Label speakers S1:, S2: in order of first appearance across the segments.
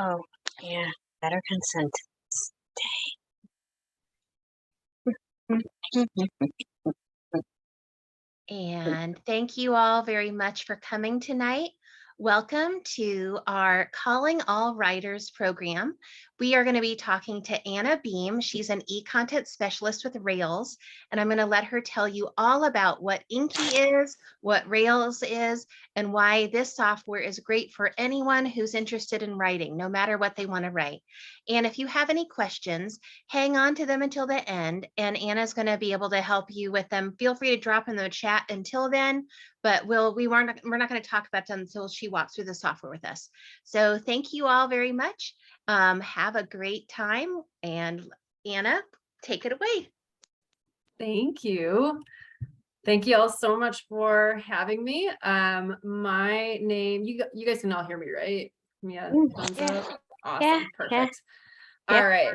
S1: Oh, yeah, better consent.
S2: And thank you all very much for coming tonight. Welcome to our Calling All Writers program. We are going to be talking to Anna Beam. She's an e-content specialist with Rails, and I'm going to let her tell you all about what Inky is, what Rails is, and why this software is great for anyone who's interested in writing, no matter what they want to write. And if you have any questions, hang on to them until the end, and Anna's going to be able to help you with them. Feel free to drop in the chat until then, but we're not going to talk about them until she walks through the software with us. So thank you all very much. Have a great time, and Anna, take it away.
S3: Thank you. Thank you all so much for having me. My name, you guys can all hear me, right? Yeah, thumbs
S2: Yeah.
S3: up. Awesome,
S1: Yeah,
S3: perfect.
S1: yeah.
S3: All right.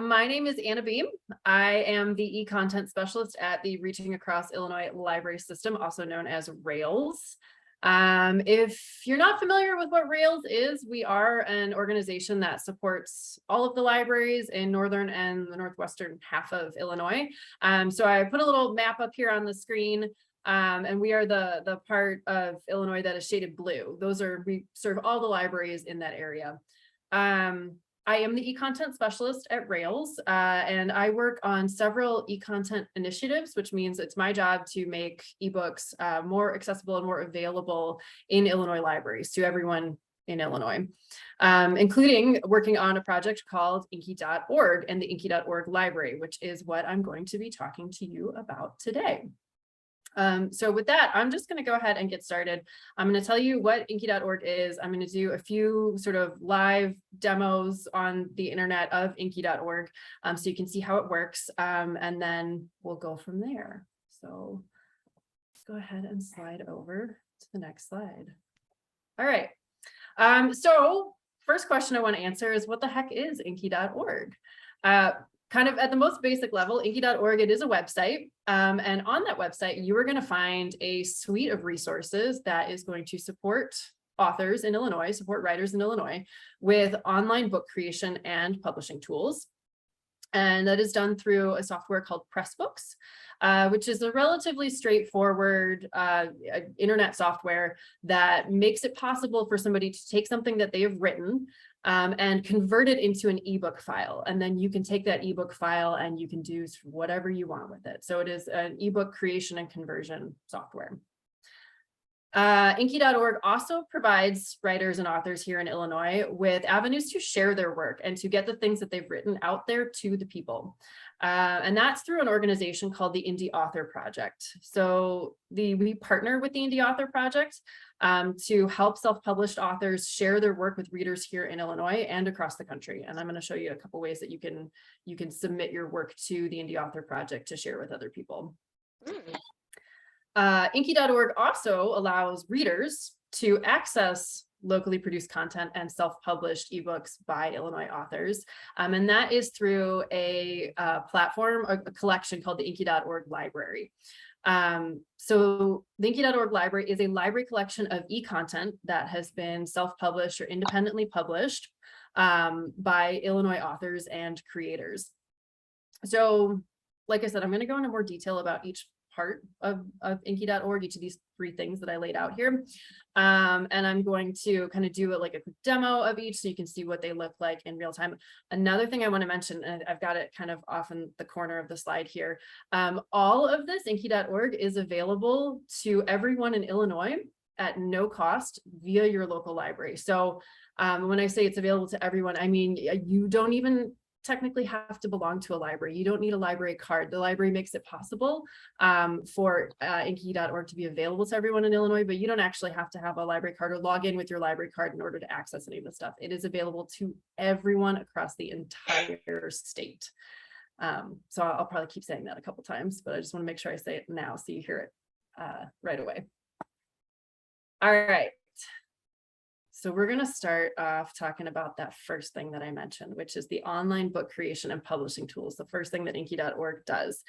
S3: My name is Anna Beam. I am the e-content specialist at the Reaching Across Illinois Library System, also known as Rails. If you're not familiar with what Rails is, we are an organization that supports all of the libraries in northern and the northwestern half of Illinois. So I put a little map up here on the screen. And we are the part of Illinois that is shaded blue. We serve all the libraries in that area. I am the e-content specialist at Rails, and I work on several e-content initiatives, which means it's my job to make ebooks more accessible and more available in Illinois libraries to everyone in Illinois, including working on a project called Inky.org and the Inky.org library, which is what I'm going to be talking to you about today. So with that, I'm just going to go ahead and get started. I'm going to tell you what Inky.org is. I'm going to do a few sort of live demos on the internet of Inky.org, so you can see how it works, and then we'll go from there. So let's go ahead and slide over to the next slide. All right. So first question I want to answer is, what the heck is Inky.org? Kind of at the most basic level, Inky.org, it is a website. And on that website, you are going to find a suite of resources that is going to support authors in Illinois, support writers in Illinois with online book creation and publishing tools. And that is done through a software called Pressbooks, which is a relatively straightforward internet software that makes it possible for somebody to take something that they have written and convert it into an ebook file. And then you can take that ebook file and you can do whatever you want with it. So it is an ebook creation and conversion software. Inky.org also provides writers and authors here in Illinois with avenues to share their work and to get the things that they've written out there to the people. And that's through an organization called the Indie Author Project. So we partner with the Indie Author Project to help self-published authors share their work with readers here in Illinois and across the country. And I'm going to show you a couple ways that you can submit your work to the Indie Author Project to share with other people. Inky.org also allows readers to access locally produced content and self-published ebooks by Illinois authors. And that is through a platform, a collection called the Inky.org library. So the Inky.org library is a library collection of e-content that has been self-published or independently published by Illinois authors and creators. So like I said, I'm going to go into more detail about each part of Inky.org, each of these three things that I laid out here. And I'm going to kind of do it like a quick demo of each so you can see what they look like in real time. Another thing I want to mention, and I've got it kind of off in the corner of the slide here, all of this Inky.org is available to everyone in Illinois at no cost via your local library. So when I say it's available to everyone, I mean, you don't even technically have to belong to a library. You don't need a library card. The library makes it possible for Inky.org to be available to everyone in Illinois, but you don't actually have to have a library card or log in with your library card in order to access any of the stuff. It is available to everyone across the entire state. So I'll probably keep saying that a couple times, but I just want to make sure I say it now so you hear it right away. All right. So we're going to start off talking about that first thing that I mentioned, which is the online book creation and publishing tools, the first thing that Inky.org does.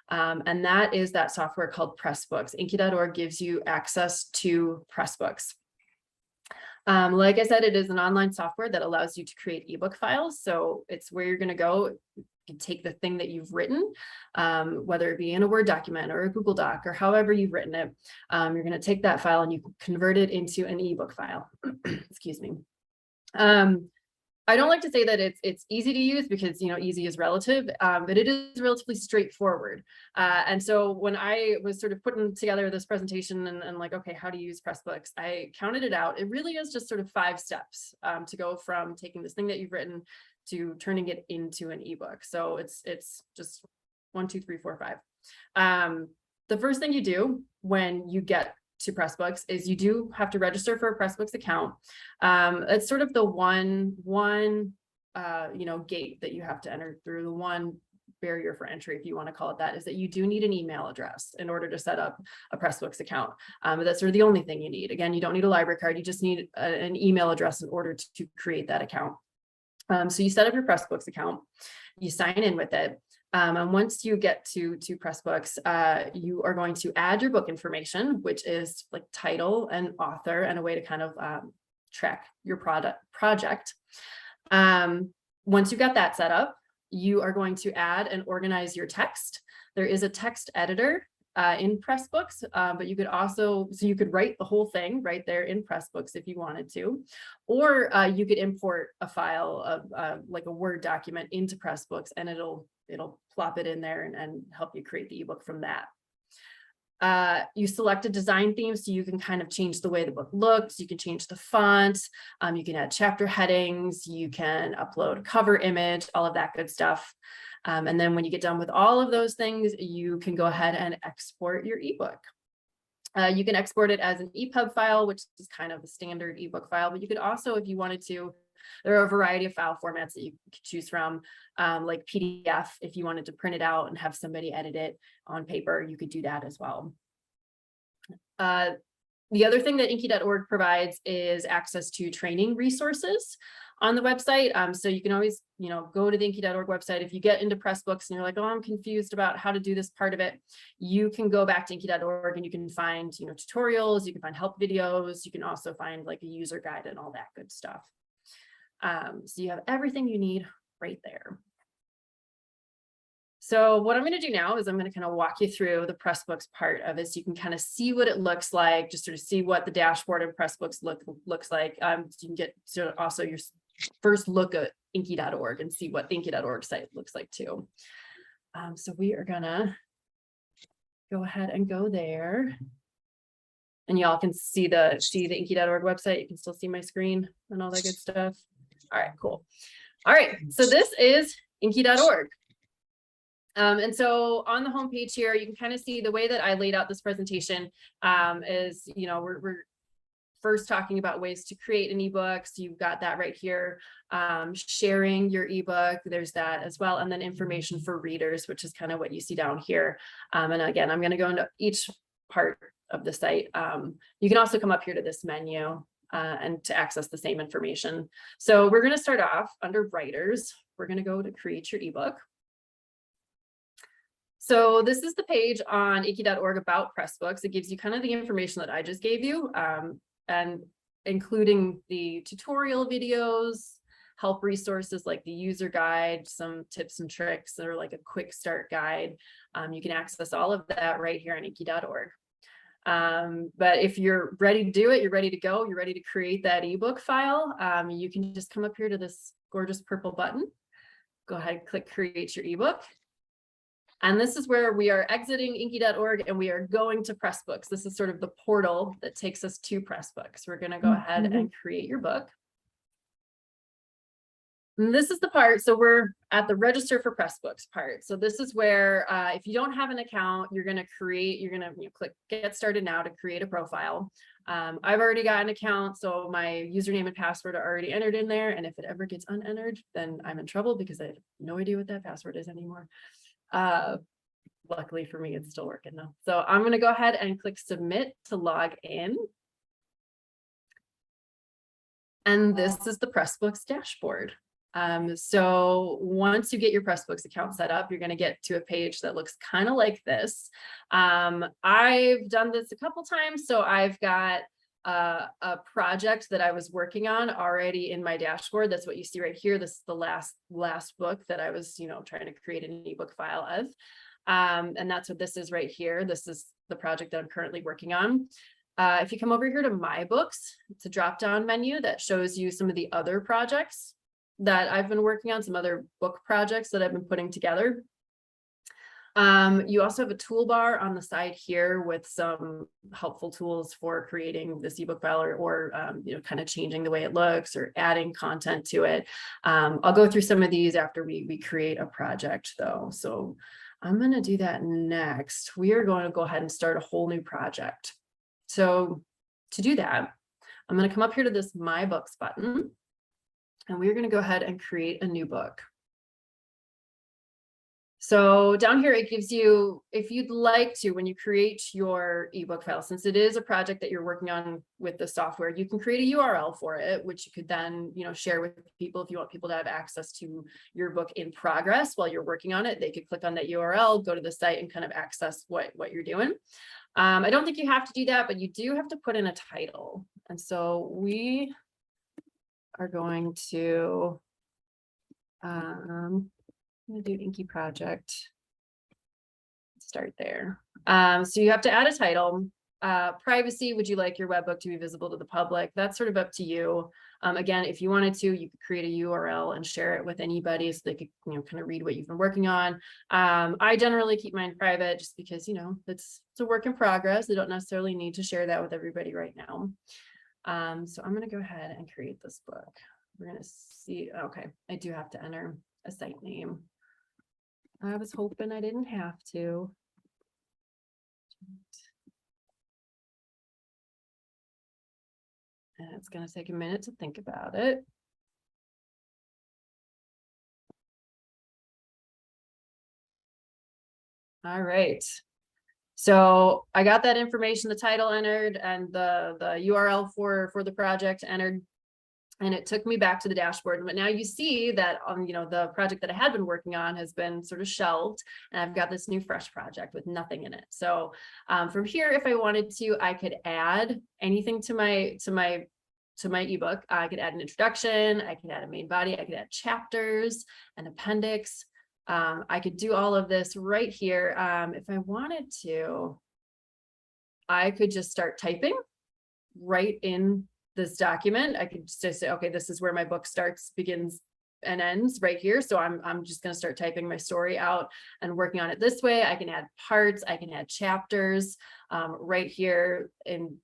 S3: And that is that software called Pressbooks. Inky.org gives you access to Pressbooks. Like I said, it is an online software that allows you to create ebook files. So it's where you're going to go. You can take the thing that you've written, whether it be in a Word document or a Google Doc or however you've written it. You're going to take that file and you convert it into an ebook file. Excuse me. I don't like to say that it's easy to use because, you know, easy is relative, but it is relatively straightforward. And so when I was sort of putting together this presentation and like, okay, how to use Pressbooks, I counted it out. It really is just sort of 5 steps to go from taking this thing that you've written to turning it into an ebook. So it's just 1, 2, 3, 4, 5. The first thing you do when you get to Pressbooks is you do have to register for a Pressbooks account. It's sort of the one you know, gate that you have to enter through, the one barrier for entry, if you want to call it that, is that you do need an email address in order to set up a Pressbooks account. But that's sort of the only thing you need. Again, you don't need a library card, you just need an email address in order to create that account. So you set up your Pressbooks account, you sign in with it. And once you get to Pressbooks, you are going to add your book information, which is like title and author and a way to kind of track your project. Once you've got that set up, you are going to add and organize your text. There is a text editor in Pressbooks, but you could also, so you could write the whole thing right there in Pressbooks if you wanted to, or you could import a file of like a Word document into Pressbooks and it'll plop it in there and help you create the ebook from that. You select a design theme so you can kind of change the way the book looks, you can change the font, you can add chapter headings, you can upload a cover image, all of that good stuff. And then when you get done with all of those things, you can go ahead and export your ebook. You can export it as an EPUB file, which is kind of the standard ebook file, but you could also, if you wanted to, there are a variety of file formats that you could choose from, like PDF. If you wanted to print it out and have somebody edit it on paper, you could do that as well. The other thing that Inky.org provides is access to training resources on the website. So you can always, you know, go to the Inky.org website. If you get into Pressbooks and you're like, oh, I'm confused about how to do this part of it, you can go back to Inky.org and you can find, you know, tutorials, you can find help videos, you can also find like a user guide and all that good stuff. So you have everything you need right there. So what I'm going to do now is I'm going to kind of walk you through the Pressbooks part of it so you can kind of see what it looks like, just sort of see what the dashboard of Pressbooks looks like. So you can get to also your first look at Inky.org and see what the Inky.org site looks like too. So we are going to go ahead and go there. And y'all can see the Inky.org website. You can still see my screen and all that good stuff. All right, cool. All right, so this is Inky.org. And so on the homepage here, you can kind of see the way that I laid out this presentation is, you know, we're first talking about ways to create an ebook. So you've got that right here, sharing your ebook, there's that as well. And then information for readers, which is kind of what you see down here. And again, I'm going to go into each part of the site. You can also come up here to this menu and to access the same information. So we're going to start off under writers. We're going to go to create your ebook. So this is the page on Inky.org about Pressbooks. It gives you kind of the information that I just gave you, and including the tutorial videos, help resources like the user guide, some tips and tricks that are like a quick start guide. You can access all of that right here on Inky.org. But if you're ready to do it, you're ready to go, you're ready to create that ebook file, you can just come up here to this gorgeous purple button. Go ahead and click create your ebook. And this is where we are exiting Inky.org and we are going to Pressbooks. This is sort of the portal that takes us to Pressbooks. We're going to go ahead and create your book. And this is the part, so we're at the register for Pressbooks part. So this is where if you don't have an account, you're going to click get started now to create a profile. I've already got an account, so my username and password are already entered in there. And if it ever gets unentered, then I'm in trouble because I have no idea what that password is anymore. Luckily for me, it's still working though. So I'm going to go ahead and click submit to log in. And this is the Pressbooks dashboard. So once you get your Pressbooks account set up, you're going to get to a page that looks kind of like this. I've done this a couple times. So I've got a project that I was working on already in my dashboard. That's what you see right here. This is the last book that I was, trying to create an ebook file of. And that's what this is right here. This is the project that I'm currently working on. If you come over here to My Books, it's a drop-down menu that shows you some of the other projects that I've been working on, some other book projects that I've been putting together. You also have a toolbar on the side here with some helpful tools for creating this ebook file or kind of changing the way it looks or adding content to it. I'll go through some of these after we create a project though. So I'm going to do that next. We are going to go ahead and start a whole new project. So to do that, I'm going to come up here to this My Books button, and we're going to go ahead and create a new book. So down here, it gives you, if you'd like to, when you create your ebook file, since it is a project that you're working on with the software, you can create a URL for it, which you could then, share with people. If you want people to have access to your book in progress while you're working on it, they could click on that URL, go to the site and kind of access what you're doing. I don't think you have to do that, but you do have to put in a title. And so we are going to, I'm going to do Inky Project. Start there. So you have to add a title. Privacy, would you like your webbook to be visible to the public? That's sort of up to you. Again, if you wanted to, you could create a URL and share it with anybody so they could, kind of read what you've been working on. I generally keep mine private just because, it's a work in progress. I don't necessarily need to share that with everybody right now. So I'm going to go ahead and create this book. We're going to see. Okay, I do have to enter a site name. I was hoping I didn't have to. And it's going to take a minute to think about it. All right. So I got that information, the title entered and the URL for the project entered. And it took me back to the dashboard. But now you see that the project that I had been working on has been sort of shelved, and I've got this new fresh project with nothing in it. So from here, if I wanted to, I could add anything to my ebook. I could add an introduction, I could add a main body, I could add chapters, an appendix. I could do all of this right here. If I wanted to, I could just start typing right in this document. I could just say, okay, this is where my book starts, begins, and ends right here. So I'm just going to start typing my story out and working on it this way. I can add parts, I can add chapters right here in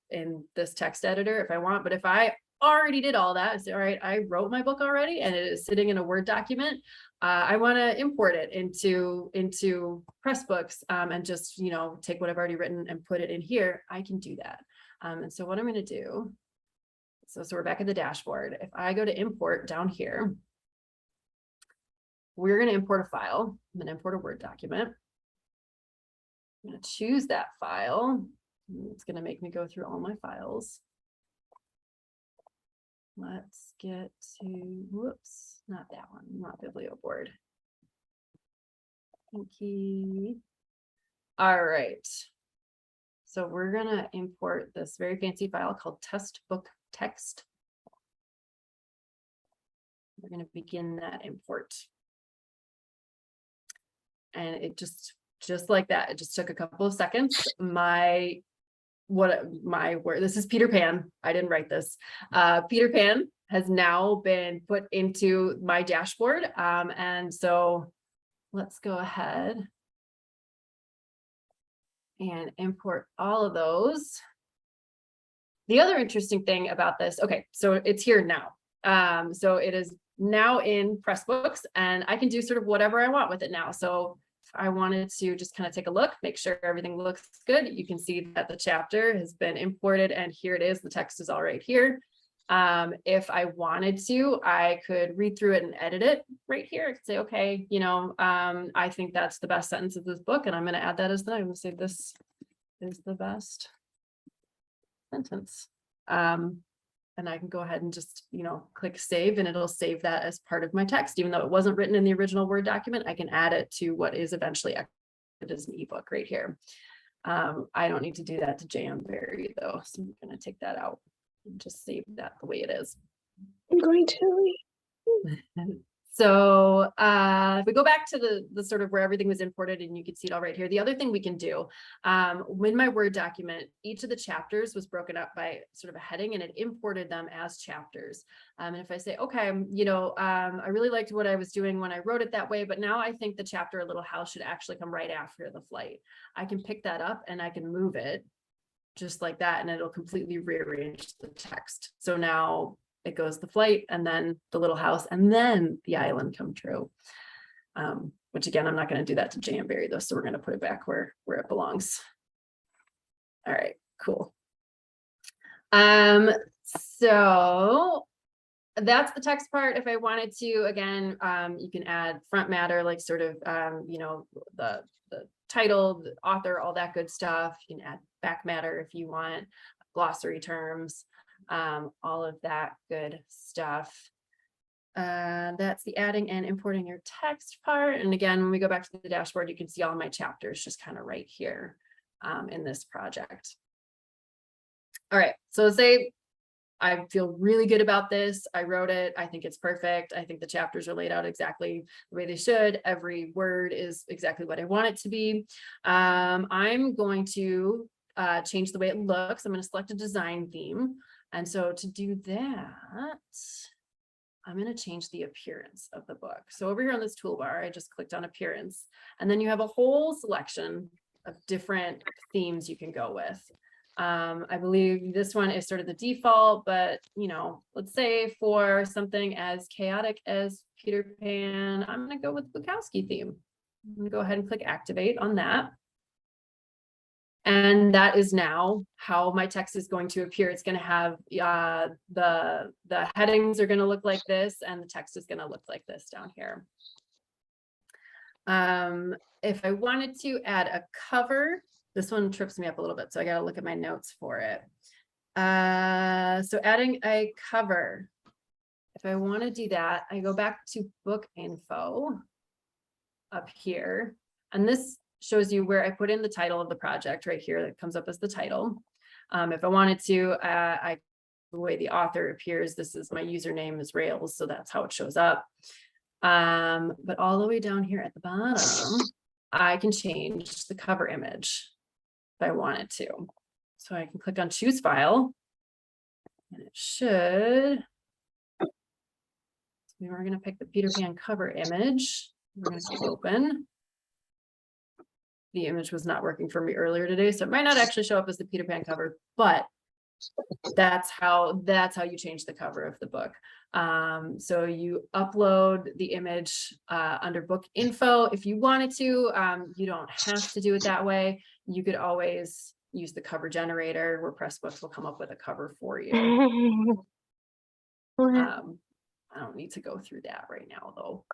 S3: this text editor if I want. But if I already did all that, I say, all right, I wrote my book already and it is sitting in a Word document. I want to import it into Pressbooks and just, take what I've already written and put it in here. I can do that. And so what I'm going to do, so we're back at the dashboard. If I go to import down here, we're going to import a file. I'm going to import a Word document. I'm going to choose that file. It's going to make me go through all my files. Let's get to, whoops, not that one, not Biblioboard. Inky. All right. So we're going to import this very fancy file called test book text. We're going to begin that import. And it just like that, it just took a couple of seconds. This is Peter Pan. I didn't write this. Peter Pan has now been put into my dashboard. And so let's go ahead and import all of those. The other interesting thing about this, okay, so it's here now. So it is now in Pressbooks and I can do sort of whatever I want with it now. So if I wanted to just kind of take a look, make sure everything looks good, you can see that the chapter has been imported and here it is, the text is all right here. If I wanted to, I could read through it and edit it right here. I could say, okay, I think that's the best sentence of this book and I'm going to add that as I'm going to say this is the best sentence. And I can go ahead and just, click save and it'll save that as part of my text. Even though it wasn't written in the original Word document, I can add it to what is eventually exported as an ebook right here. I don't need to do that to Jamberry though, so I'm going to take that out. Just save that the way it is.
S1: I'm going to.
S3: So if we go back to the sort of where everything was imported, and you can see it all right here. The other thing we can do, when my Word document, each of the chapters was broken up by sort of a heading, and it imported them as chapters. And if I say, okay, I really liked what I was doing when I wrote it that way, but now I think the chapter A Little House should actually come right after the flight. I can pick that up and I can move it just like that, and it'll completely rearrange the text. So now it goes the flight, and then the little house, and then the island come true. Which again, I'm not going to do that to Jamberry though, so we're going to put it back where it belongs. All right, cool. So that's the text part. If I wanted to, again, you can add front matter, like sort of, the title, the author, all that good stuff. You can add back matter if you want, glossary terms, all of that good stuff. That's the adding and importing your text part. And again, when we go back to the dashboard, you can see all my chapters just kind of right here in this project. All right, so say I feel really good about this. I wrote it. I think it's perfect. I think the chapters are laid out exactly the way they should. Every word is exactly what I want it to be. I'm going to change the way it looks. I'm going to select a design theme. And so to do that, I'm going to change the appearance of the book. So over here on this toolbar, I just clicked on appearance, and then you have a whole selection of different themes you can go with. I believe this one is sort of the default, but let's say for something as chaotic as Peter Pan, I'm going to go with Bukowski theme. I'm going to go ahead and click activate on that. And that is now how my text is going to appear. It's going to have the headings are going to look like this, and the text is going to look like this down here. If I wanted to add a cover, this one trips me up a little bit, so I got to look at my notes for it. So adding a cover, if I want to do that, I go back to book info up here, and this shows you where I put in the title of the project right here. That comes up as the title. If I wanted to, the way the author appears, this is my username is Rails, so that's how it shows up. But all the way down here at the bottom, I can change the cover image if I wanted to. So I can click on choose file, and it should. So we're going to pick the Peter Pan cover image. We're going to click open. The image was not working for me earlier today, so it might not actually show up as the Peter Pan cover, but that's how you change the cover of the book. So you upload the image under book info. If you wanted to, you don't have to do it that way. You could always use the cover generator where Pressbooks will come up with a cover for you. I don't need to go through that right now though.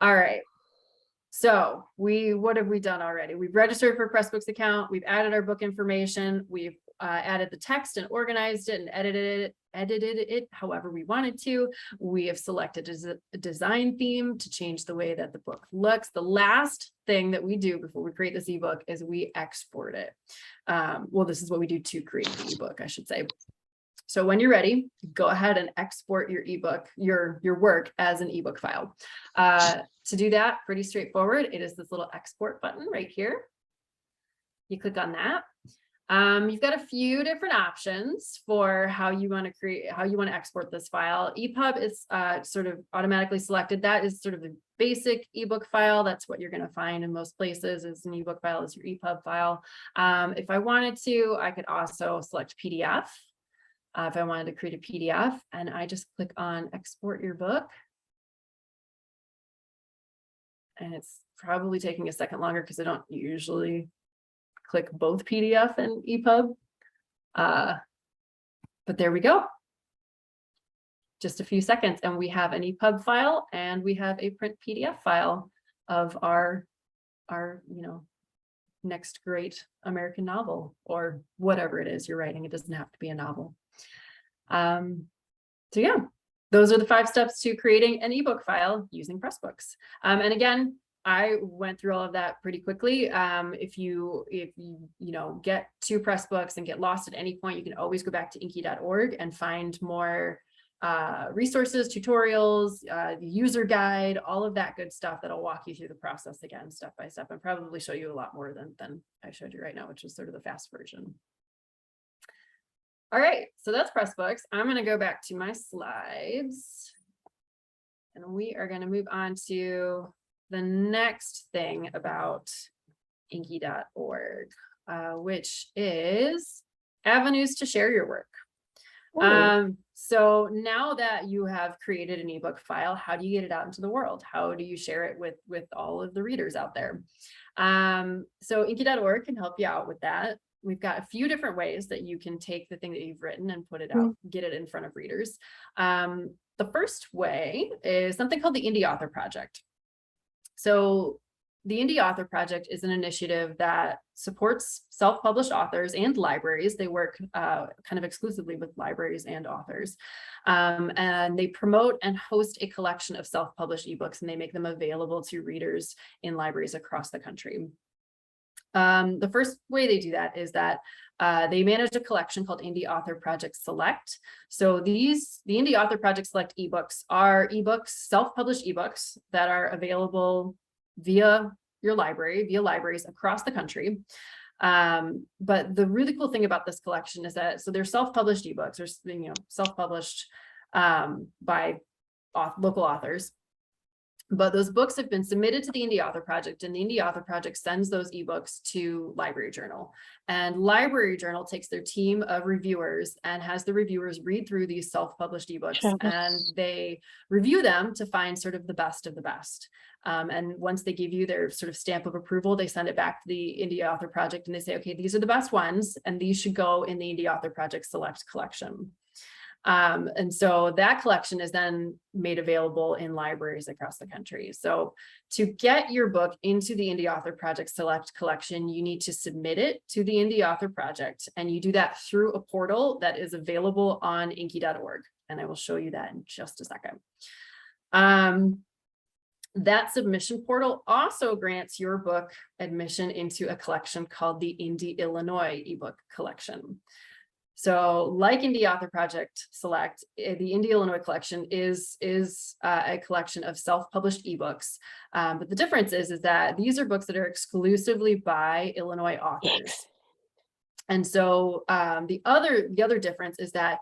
S3: All right. So what have we done already? We've registered for Pressbooks account. We've added our book information. We've added the text and organized it and edited it however we wanted to. We have selected a design theme to change the way that the book looks. The last thing that we do before we create this ebook is we export it. Well, this is what we do to create the ebook, I should say. So when you're ready, go ahead and export your ebook, your work as an ebook file. To do that, pretty straightforward. It is this little export button right here. You click on that. You've got a few different options for how you want to export this file. EPUB is sort of automatically selected. That is sort of the basic ebook file. That's what you're going to find in most places is an ebook file is your EPUB file. If I wanted to, I could also select PDF. If I wanted to create a PDF, and I just click on export your book. And it's probably taking a second longer because I don't usually click both PDF and EPUB. But there we go. Just a few seconds, and we have an EPUB file and we have a print PDF file of our next great American novel or whatever it is you're writing. It doesn't have to be a novel. So yeah, those are the 5 steps to creating an ebook file using Pressbooks. And again, I went through all of that pretty quickly. If you get to Pressbooks and get lost at any point, you can always go back to inky.org and find more resources, tutorials, the user guide, all of that good stuff that'll walk you through the process again, step by step, and probably show you a lot more than I showed you right now, which is sort of the fast version. All right, so that's Pressbooks. I'm going to go back to my slides, and we are going to move on to the next thing about inky.org, which is avenues to share your work. So now that you have created an ebook file, how do you get it out into the world? How do you share it with all of the readers out there? So inky.org can help you out with that. We've got a few different ways that you can take the thing that you've written and put it out, get it in front of readers. The first way is something called the Indie Author Project. So the Indie Author Project is an initiative that supports self-published authors and libraries. They work kind of exclusively with libraries and authors. And they promote and host a collection of self-published ebooks, and they make them available to readers in libraries across the country. The first way they do that is that they manage a collection called Indie Author Project Select. So the Indie Author Project Select ebooks are ebooks, self-published ebooks that are available via your library, via libraries across the country. But the really cool thing about this collection is that, so they're self-published ebooks, or self-published by local authors. But those books have been submitted to the Indie Author Project, and the Indie Author Project sends those ebooks to Library Journal. And Library Journal takes their team of reviewers and has the reviewers read through these self-published ebooks, and they review them to find sort of the best of the best. And once they give you their sort of stamp of approval, they send it back to the Indie Author Project and they say, okay, these are the best ones, and these should go in the Indie Author Project Select collection. And so that collection is then made available in libraries across the country. So to get your book into the Indie Author Project Select collection, you need to submit it to the Indie Author Project, and you do that through a portal that is available on inky.org. And I will show you that in just a second. That submission portal also grants your book admission into a collection called the Indie Illinois ebook collection. So like Indie Author Project Select, the Indie Illinois collection is a collection of self-published ebooks. But the difference is that these are books that are exclusively by Illinois authors. And so the other difference is that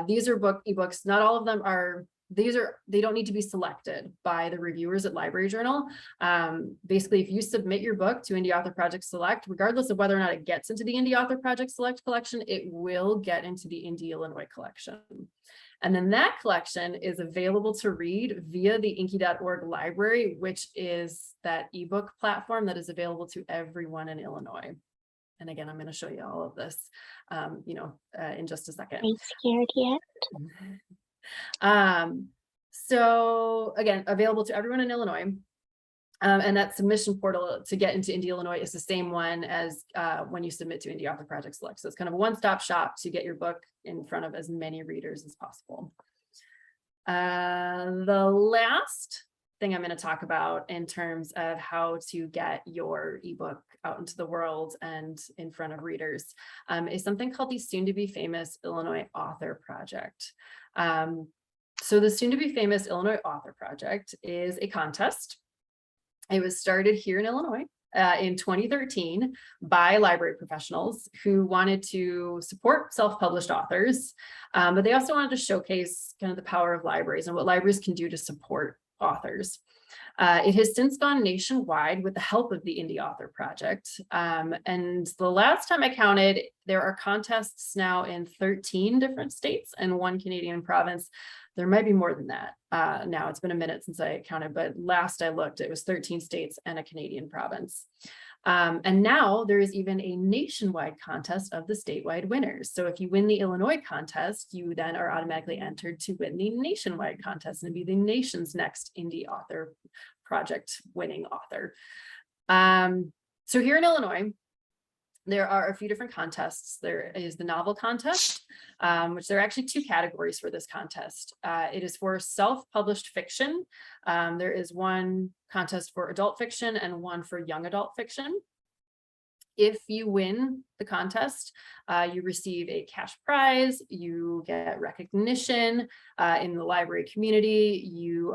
S3: these are ebooks, not all of them are, they don't need to be selected by the reviewers at Library Journal. Basically, if you submit your book to Indie Author Project Select, regardless of whether or not it gets into the Indie Author Project Select collection, it will get into the Indie Illinois collection. And then that collection is available to read via the inky.org library, which is that ebook platform that is available to everyone in Illinois. And again, I'm going to show you all of this, in just a second.
S1: Are you scared yet?
S3: So again, available to everyone in Illinois. And that submission portal to get into Indie Illinois is the same one as when you submit to Indie Author Project Select. So it's kind of a one-stop shop to get your book in front of as many readers as possible. The last thing I'm going to talk about in terms of how to get your ebook out into the world and in front of readers is something called the Soon to Be Famous Illinois Author Project. So the Soon to Be Famous Illinois Author Project is a contest. It was started here in Illinois in 2013 by library professionals who wanted to support self-published authors, but they also wanted to showcase kind of the power of libraries and what libraries can do to support authors. It has since gone nationwide with the help of the Indie Author Project. And the last time I counted, there are contests now in 13 different states and 1 Canadian province. There might be more than that. Now it's been a minute since I counted, but last I looked, it was 13 states and a Canadian province. And now there is even a nationwide contest of the statewide winners. So if you win the Illinois contest, you then are automatically entered to win the nationwide contest and be the nation's next Indie Author Project winning author. So here in Illinois, there are a few different contests. There is the novel contest, which there are actually 2 categories for this contest. It is for self-published fiction. There is one contest for adult fiction and one for young adult fiction. If you win the contest, you receive a cash prize, you get recognition in the library community, you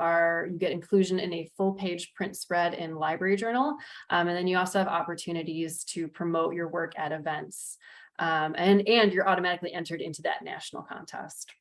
S3: get inclusion in a full-page print spread in Library Journal, and then you also have opportunities to promote your work at events, and you're automatically entered into that national contest.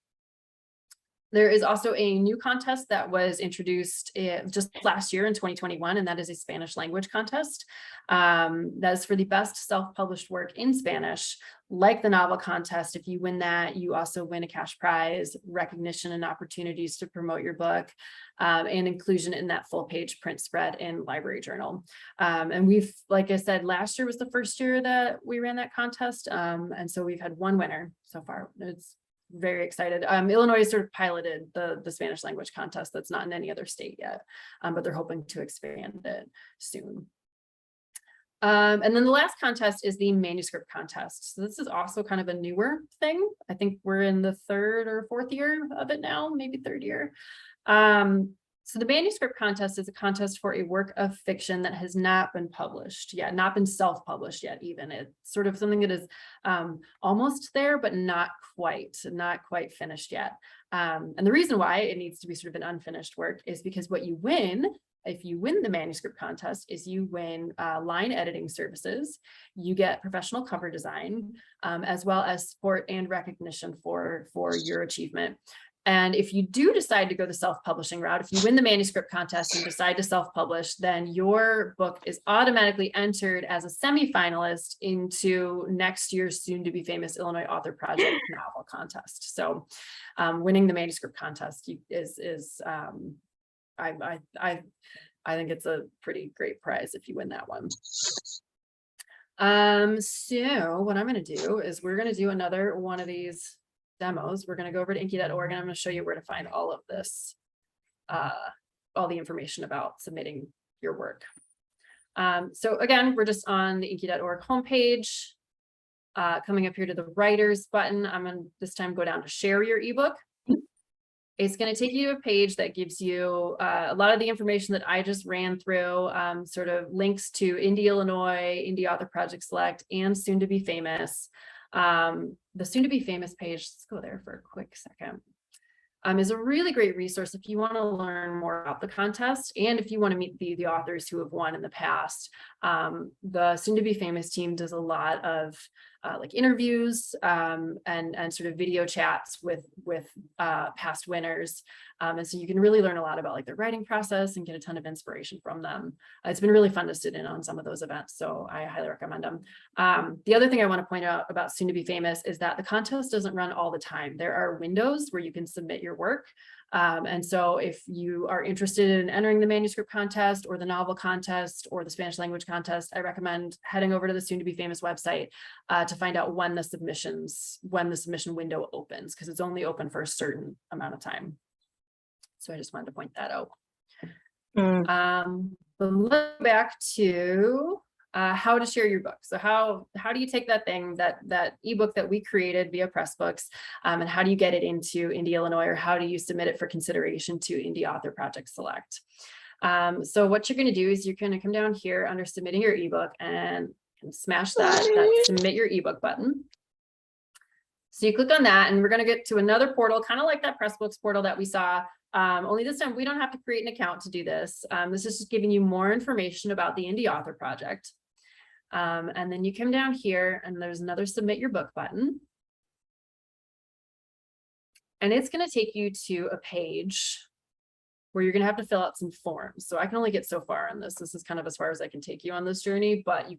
S3: There is also a new contest that was introduced just last year in 2021, and that is a Spanish language contest. That is for the best self-published work in Spanish. Like the novel contest, if you win that, you also win a cash prize, recognition and opportunities to promote your book, and inclusion in that full-page print spread in Library Journal. And we've, like I said, last year was the first year that we ran that contest, and so we've had one winner so far. It's very excited. Illinois sort of piloted the Spanish language contest that's not in any other state yet, but they're hoping to expand it soon. And then the last contest is the manuscript contest. So this is also kind of a newer thing. I think we're in the 3rd or 4th year of it now, maybe 3rd year. So the manuscript contest is a contest for a work of fiction that has not been published yet, not been self-published yet even. It's sort of something that is almost there, but not quite finished yet. And the reason why it needs to be sort of an unfinished work is because what you win, if you win the manuscript contest, is you win line editing services, you get professional cover design, as well as support and recognition for your achievement. And if you do decide to go the self-publishing route, if you win the manuscript contest and decide to self-publish, then your book is automatically entered as a semi-finalist into next year's soon-to-be-famous Illinois Author Project novel contest. So winning the manuscript contest is I think it's a pretty great prize if you win that one. So what I'm going to do is we're going to do another one of these demos. We're going to go over to inky.org and I'm going to show you where to find all of this, all the information about submitting your work. So again, we're just on the inky.org homepage. Coming up here to the writers button, I'm going to this time go down to share your ebook. It's going to take you to a page that gives you a lot of the information that I just ran through, sort of links to Indie Illinois, Indie Author Project Select, and Soon to Be Famous. The Soon to Be Famous page, let's go there for a quick second, is a really great resource if you want to learn more about the contest and if you want to meet the authors who have won in the past. The Soon to Be Famous team does a lot of like interviews and sort of video chats with past winners. And so you can really learn a lot about like their writing process and get a ton of inspiration from them. It's been really fun to sit in on some of those events, so I highly recommend them. The other thing I want to point out about Soon to Be Famous is that the contest doesn't run all the time. There are windows where you can submit your work. And so if you are interested in entering the manuscript contest or the novel contest or the Spanish language contest, I recommend heading over to the Soon to Be Famous website to find out when the submission window opens, because it's only open for a certain amount of time. So I just wanted to point that out. But let's go back to how to share your book. So how do you take that thing, that ebook that we created via Pressbooks, and how do you get it into Indie Illinois, or how do you submit it for consideration to Indie Author Project Select? So what you're going to do is you're going to come down here under submitting your ebook and smash that submit your ebook button. So you click on that and we're going to get to another portal, kind of like that Pressbooks portal that we saw. Only this time we don't have to create an account to do this. This is just giving you more information about the Indie Author Project. And then you come down here and there's another submit your book button. And it's going to take you to a page where you're going to have to fill out some forms. So I can only get so far on this. This is kind of as far as I can take you on this journey, but you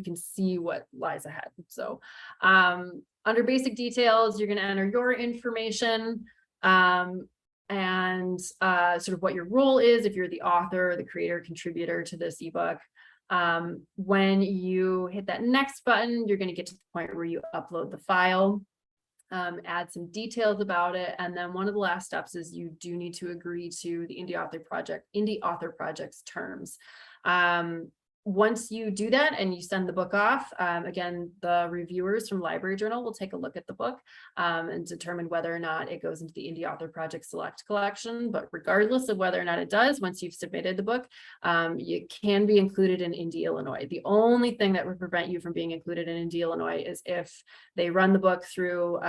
S3: can see what lies ahead. So under basic details, you're going to enter your information and sort of what your role is, if you're the author, the creator, contributor to this ebook. When you hit that next button, you're going to get to the point where you upload the file, add some details about it, and then one of the last steps is you do need to agree to the Indie Author Project's terms. once you do that and you send the book off, again, the reviewers from Library Journal will take a look at the book and determine whether or not it goes into the Indie Author Project Select collection. But regardless of whether or not it does, once you've submitted the book, you can be included in Indie Illinois. The only thing that would prevent you from being included in Indie Illinois is if they run the book through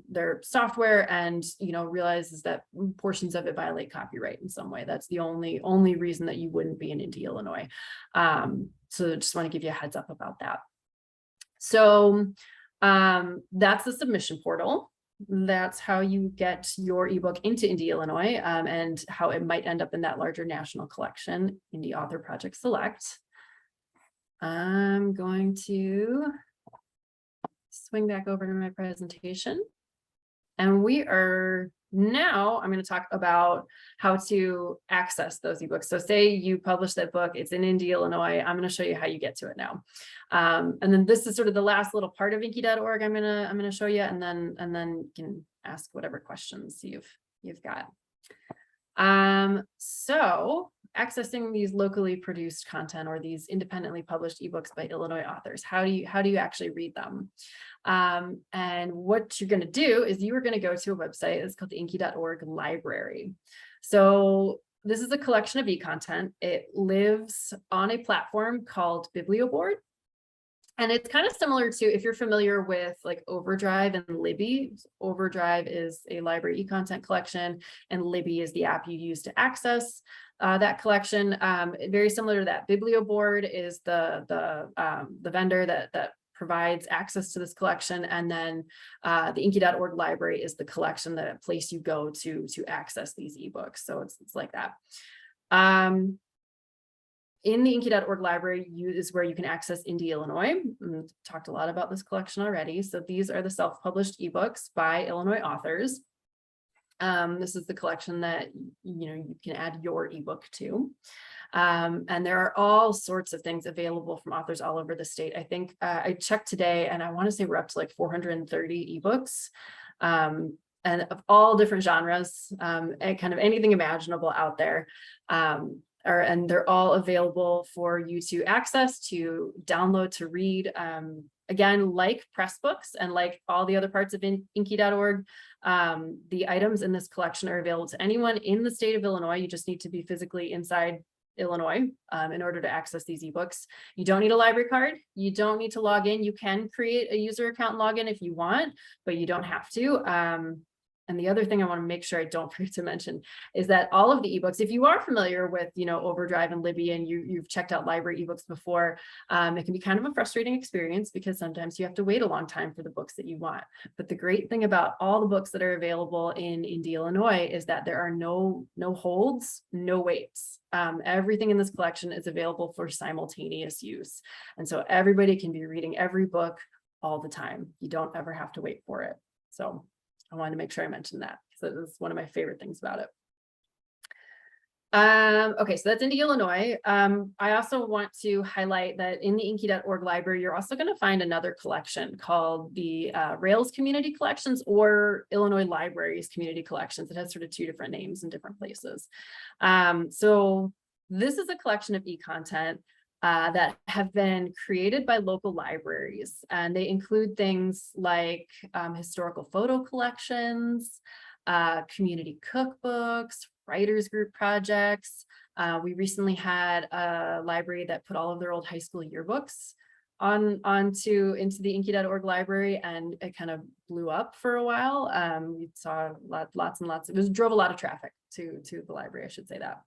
S3: their software and realizes that portions of it violate copyright in some way. That's the only reason that you wouldn't be in Indie Illinois. So just want to give you a heads up about that. So that's the submission portal. That's how you get your ebook into Indie Illinois and how it might end up in that larger national collection, Indie Author Project Select. I'm going to swing back over to my presentation. And I'm going to talk about how to access those ebooks. So say you publish that book, it's in Indie Illinois. I'm going to show you how you get to it now. And then this is sort of the last little part of Inky.org I'm going to show you, and then you can ask whatever questions you've got. So accessing these locally produced content or these independently published ebooks by Illinois authors, how do you actually read them? And what you're going to do is you are going to go to a website. It's called the Inky.org library. So this is a collection of e-content. It lives on a platform called BiblioBoard. And it's kind of similar to, if you're familiar with like Overdrive and Libby. Overdrive is a library e-content collection, and Libby is the app you use to access that collection. Very similar to that. BiblioBoard is the vendor that provides access to this collection, and then the Inky.org library is the collection, the place you go to access these ebooks. So it's like that. In the Inky.org library is where you can access Indie Illinois. We've talked a lot about this collection already. So these are the self-published ebooks by Illinois authors. This is the collection that you can add your ebook to. And there are all sorts of things available from authors all over the state. I think I checked today, and I want to say we're up to like 430 ebooks. And of all different genres, and kind of anything imaginable out there. And they're all available for you to access, to download, to read. Again, like Pressbooks and like all the other parts of Inky.org, the items in this collection are available to anyone in the state of Illinois. You just need to be physically inside Illinois in order to access these ebooks. You don't need a library card. You don't need to log in. You can create a user account and log in if you want, but you don't have to. And the other thing I want to make sure I don't forget to mention is that all of the ebooks, if you are familiar with, Overdrive and Libby, and you've checked out library ebooks before, it can be kind of a frustrating experience because sometimes you have to wait a long time for the books that you want. But the great thing about all the books that are available in Indie Illinois is that there are no holds, no waits. Everything in this collection is available for simultaneous use. And so everybody can be reading every book all the time. You don't ever have to wait for it. So I wanted to make sure I mentioned that because it's one of my favorite things about it. Okay, so that's Indie Illinois. I also want to highlight that in the Inky.org library, you're also going to find another collection called the Rails Community Collections, or Illinois Libraries Community Collections. It has sort of two different names in different places. So this is a collection of e-content that have been created by local libraries, and they include things like historical photo collections, community cookbooks, writers group projects. We recently had a library that put all of their old high school yearbooks into the Inky.org library, and it kind of blew up for a while. We saw lots and lots. It drove a lot of traffic to the library, I should say that.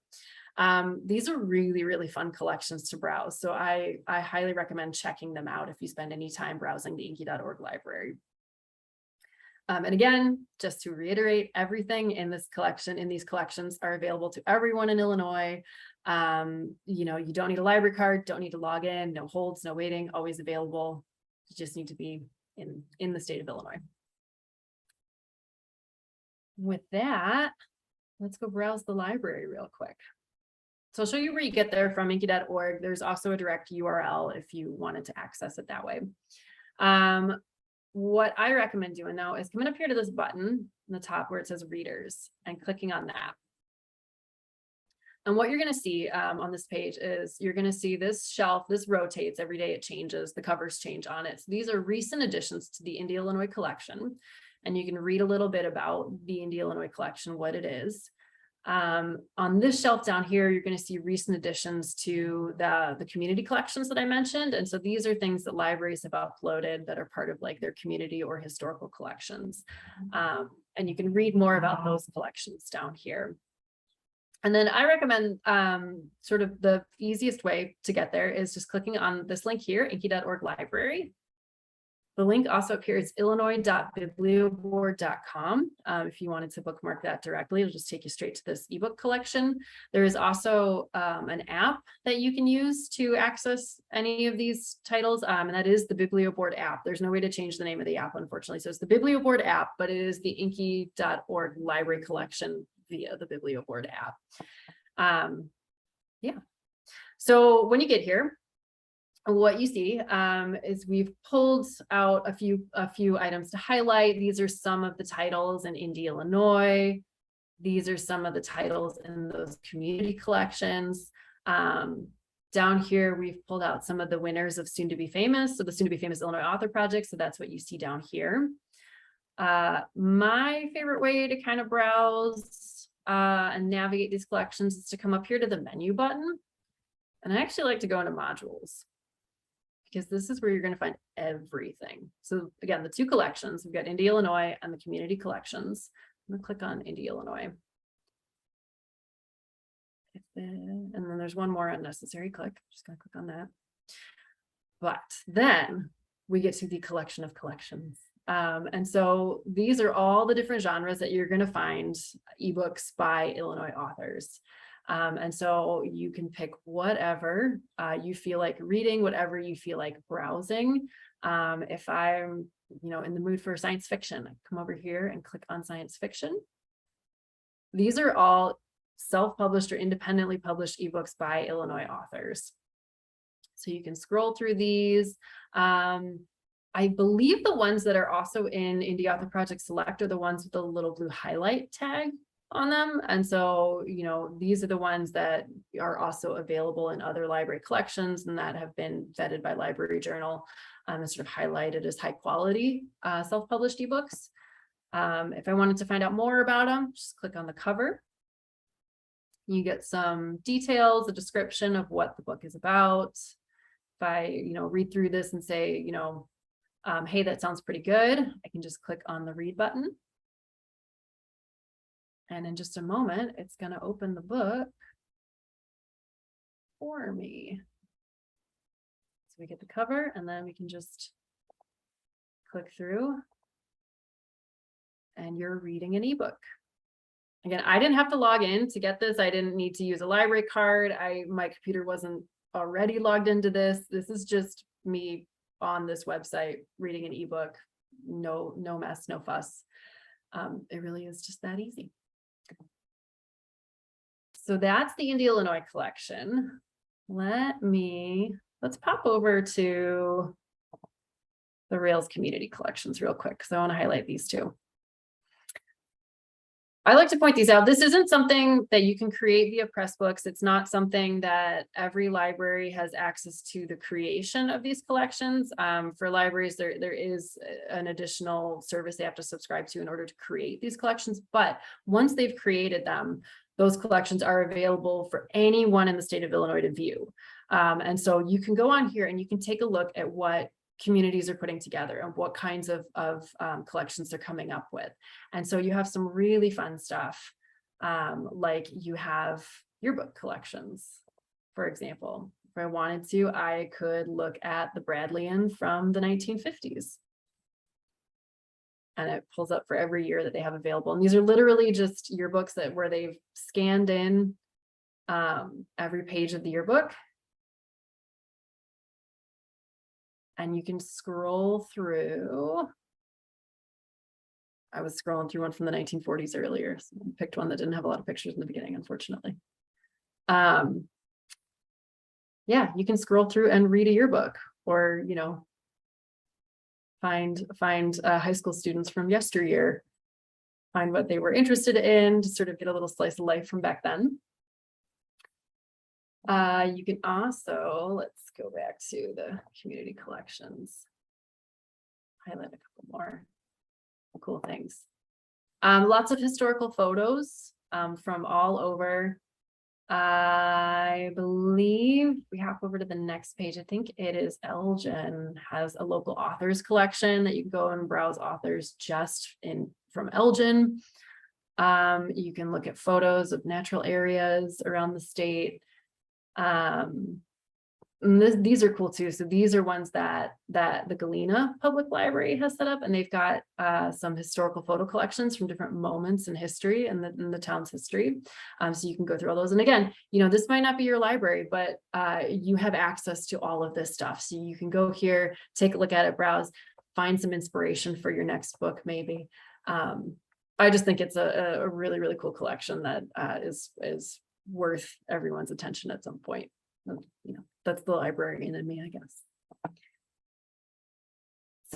S3: These are really, really fun collections to browse. So I highly recommend checking them out if you spend any time browsing the Inky.org library. And again, just to reiterate, everything in these collections are available to everyone in Illinois. You don't need a library card, don't need to log in, no holds, no waiting, always available. You just need to be in the state of Illinois. With that, let's go browse the library real quick. So I'll show you where you get there from Inky.org. There's also a direct URL if you wanted to access it that way. What I recommend doing now is coming up here to this button in the top where it says readers and clicking on that. And what you're going to see on this page is you're going to see this shelf. This rotates every day. It changes. The covers change on it. So these are recent additions to the Indy, Illinois collection. And you can read a little bit about the Indy, Illinois collection, what it is. On this shelf down here, you're going to see recent additions to the community collections that I mentioned. And so these are things that libraries have uploaded that are part of like their community or historical collections. And you can read more about those collections down here. And then I recommend sort of the easiest way to get there is just clicking on this link here, inky.org library. The link also appears illinois.biblioboard.com. If you wanted to bookmark that directly, it'll just take you straight to this ebook collection. There is also an app that you can use to access any of these titles, and that is the BiblioBoard app. There's no way to change the name of the app, unfortunately. So it's the BiblioBoard app, but it is the inky.org library collection via the BiblioBoard app. Yeah. So when you get here, what you see is we've pulled out a few items to highlight. These are some of the titles in Indy, Illinois. These are some of the titles in those community collections. Down here, we've pulled out some of the winners of Soon to Be Famous. So the Soon to Be Famous Illinois Author Project. So that's what you see down here. My favorite way to kind of browse and navigate these collections is to come up here to the menu button. And I actually like to go into modules, because this is where you're going to find everything. So again, the two collections, we've got Indy, Illinois and the community collections. I'm going to click on Indy, Illinois. And then there's one more unnecessary click. I'm just going to click on that. But then we get to the collection of collections. And so these are all the different genres that you're going to find ebooks by Illinois authors. And so you can pick whatever you feel like reading, whatever you feel like browsing. If I'm, in the mood for science fiction, I come over here and click on science fiction. These are all self-published or independently published ebooks by Illinois authors. So you can scroll through these. I believe the ones that are also in Indy Author Project Select are the ones with the little blue highlight tag on them. And so, these are the ones that are also available in other library collections and that have been vetted by Library Journal and sort of highlighted as high quality self-published ebooks. If I wanted to find out more about them, just click on the cover. You get some details, a description of what the book is about. If I, read through this and say, hey, that sounds pretty good, I can just click on the read button. And in just a moment, it's going to open the book for me. So we get the cover and then we can just click through and you're reading an ebook. Again, I didn't have to log in to get this. I didn't need to use a library card. My computer wasn't already logged into this. This is just me on this website reading an ebook. No mess, no fuss. It really is just that easy. So that's the Indy, Illinois collection. Let's pop over to the Rails community collections real quick, because I want to highlight these two. I like to point these out. This isn't something that you can create via Pressbooks. It's not something that every library has access to the creation of these collections. For libraries, there is an additional service they have to subscribe to in order to create these collections. But once they've created them, those collections are available for anyone in the state of Illinois to view. And so you can go on here and you can take a look at what communities are putting together and what kinds of collections they're coming up with. And so you have some really fun stuff, like you have yearbook collections, for example. If I wanted to, I could look at the Bradleian from the 1950s. And it pulls up for every year that they have available. And these are literally just yearbooks where they've scanned in every page of the yearbook. And you can scroll through. I was scrolling through one from the 1940s earlier. So I picked one that didn't have a lot of pictures in the beginning, unfortunately. Yeah, you can scroll through and read a yearbook, or find high school students from yesteryear, find what they were interested in, to sort of get a little slice of life from back then. You can also, let's go back to the community collections. Highlight a couple more cool things. Lots of historical photos from all over. I believe we hop over to the next page. I think it is Elgin has a local authors collection that you can go and browse authors just from Elgin. You can look at photos of natural areas around the state. And these are cool too. So these are ones that the Galena Public Library has set up, and they've got some historical photo collections from different moments in history and in the town's history. So you can go through all those. And again, this might not be your library, but you have access to all of this stuff. So you can go here, take a look at it, browse, find some inspiration for your next book, maybe. I just think it's a really, really cool collection that is worth everyone's attention at some point. That's the librarian in me, I guess.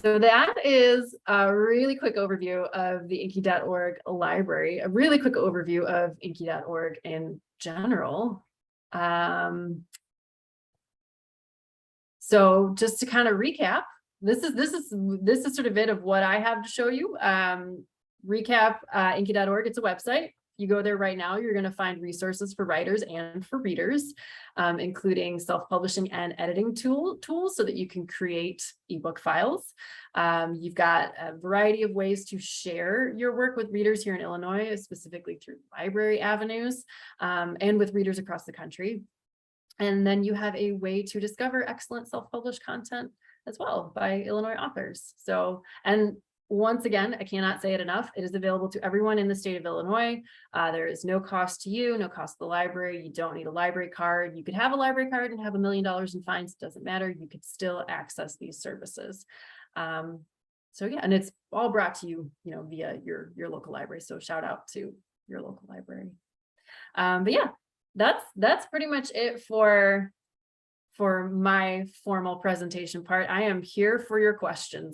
S3: So that is a really quick overview of the Inky.org library, a really quick overview of Inky.org in general. So just to kind of recap, this is sort of it of what I have to show you. Recap, Inky.org, it's a website. You go there right now, you're going to find resources for writers and for readers, including self-publishing and editing tools so that you can create ebook files. You've got a variety of ways to share your work with readers here in Illinois, specifically through library avenues, and with readers across the country. And then you have a way to discover excellent self-published content as well by Illinois authors. So, and once again, I cannot say it enough. It is available to everyone in the state of Illinois. There is no cost to you, no cost to the library. You don't need a library card. You could have a library card and have $1 million in fines. It doesn't matter. You could still access these services. So yeah, and it's all brought to you, via your local library. So shout out to your local library. But yeah, that's pretty much it for my formal presentation part. I am here for your questions.